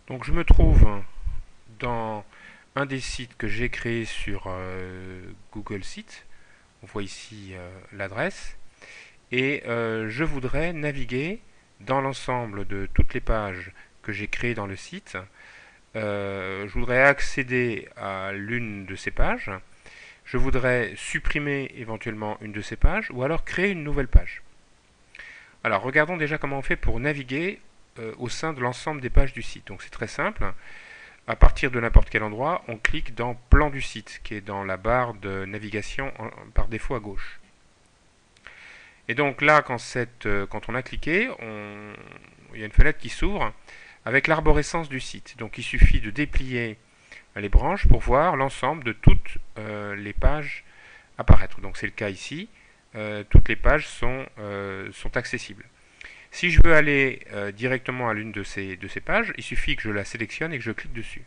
Donc je me trouve dans un des sites que j'ai créé sur Google Sites. On voit ici l'adresse. Et je voudrais naviguer dans l'ensemble de toutes les pages que j'ai créées dans le site. Je voudrais accéder à l'une de ces pages. Je voudrais supprimer éventuellement une de ces pages ou alors créer une nouvelle page. Alors regardons déjà comment on fait pour naviguer au sein de l'ensemble des pages du site. Donc c'est très simple. À partir de n'importe quel endroit, on clique dans Plan du site, qui est dans la barre de navigation par défaut à gauche. Et donc là, quand on a cliqué, il y a une fenêtre qui s'ouvre avec l'arborescence du site. Donc il suffit de déplier les branches pour voir l'ensemble de toutes les pages apparaître. Donc c'est le cas ici. Toutes les pages sont accessibles. Si je veux aller directement à l'une de ces pages, il suffit que je la sélectionne et que je clique dessus.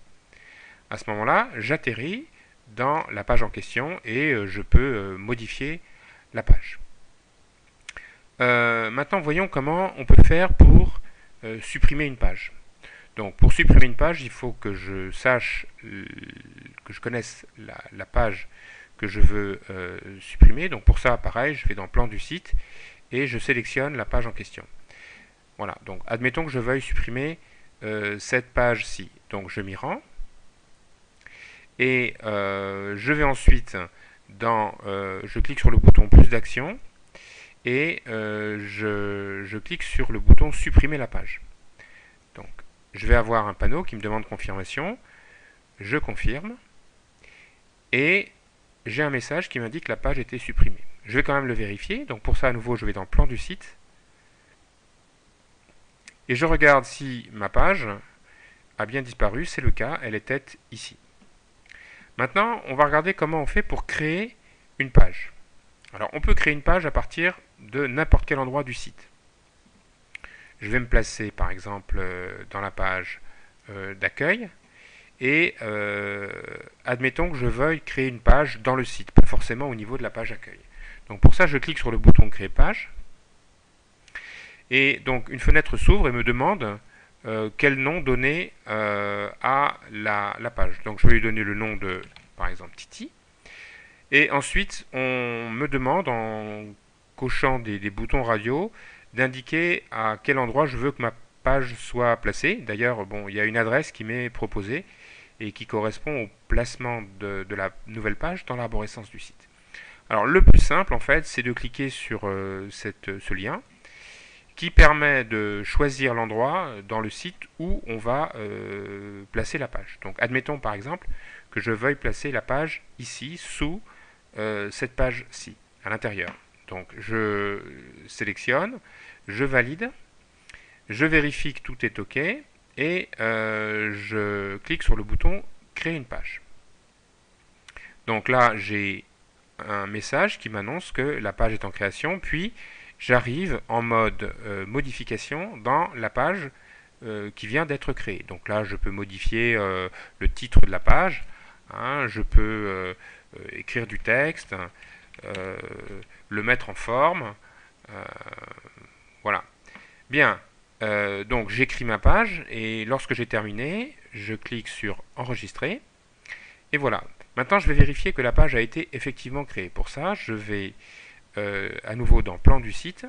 À ce moment-là, j'atterris dans la page en question et je peux modifier la page. Maintenant, voyons comment on peut faire pour supprimer une page. Donc, pour supprimer une page, il faut que je sache, que je connaisse la page que je veux supprimer. Donc, pour ça, pareil, je vais dans Plan du site et je sélectionne la page en question. Voilà, donc admettons que je veuille supprimer cette page-ci. Donc, je m'y rends et je vais ensuite je clique sur le bouton plus d'action et je clique sur le bouton supprimer la page. Donc je vais avoir un panneau qui me demande confirmation, je confirme et j'ai un message qui m'indique que la page a été supprimée. Je vais quand même le vérifier, donc pour ça à nouveau je vais dans plan du site et je regarde si ma page a bien disparu, c'est le cas, elle était ici. Maintenant on va regarder comment on fait pour créer une page. Alors on peut créer une page à partir de n'importe quel endroit du site. Je vais me placer par exemple dans la page d'accueil et admettons que je veuille créer une page dans le site, pas forcément au niveau de la page accueil. Donc pour ça je clique sur le bouton créer page et donc une fenêtre s'ouvre et me demande quel nom donner à la page. Donc je vais lui donner le nom de par exemple Titi. Et ensuite, on me demande, en cochant des boutons radio, d'indiquer à quel endroit je veux que ma page soit placée. D'ailleurs, bon, il y a une adresse qui m'est proposée et qui correspond au placement de la nouvelle page dans l'arborescence du site. Alors, le plus simple, en fait, c'est de cliquer sur ce lien qui permet de choisir l'endroit dans le site où on va placer la page. Donc, admettons, par exemple, que je veuille placer la page ici, sous cette page-ci, à l'intérieur. Donc je sélectionne, je valide, je vérifie que tout est OK et je clique sur le bouton créer une page. Donc là j'ai un message qui m'annonce que la page est en création, puis j'arrive en mode modification dans la page qui vient d'être créée. Donc là je peux modifier le titre de la page, hein, je peux écrire du texte, le mettre en forme. Voilà. Bien. Donc j'écris ma page et lorsque j'ai terminé, je clique sur enregistrer. Et voilà. Maintenant, je vais vérifier que la page a été effectivement créée. Pour ça, je vais à nouveau dans plan du site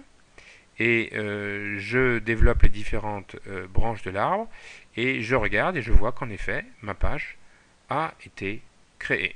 et je développe les différentes branches de l'arbre et je regarde et je vois qu'en effet, ma page a été créée.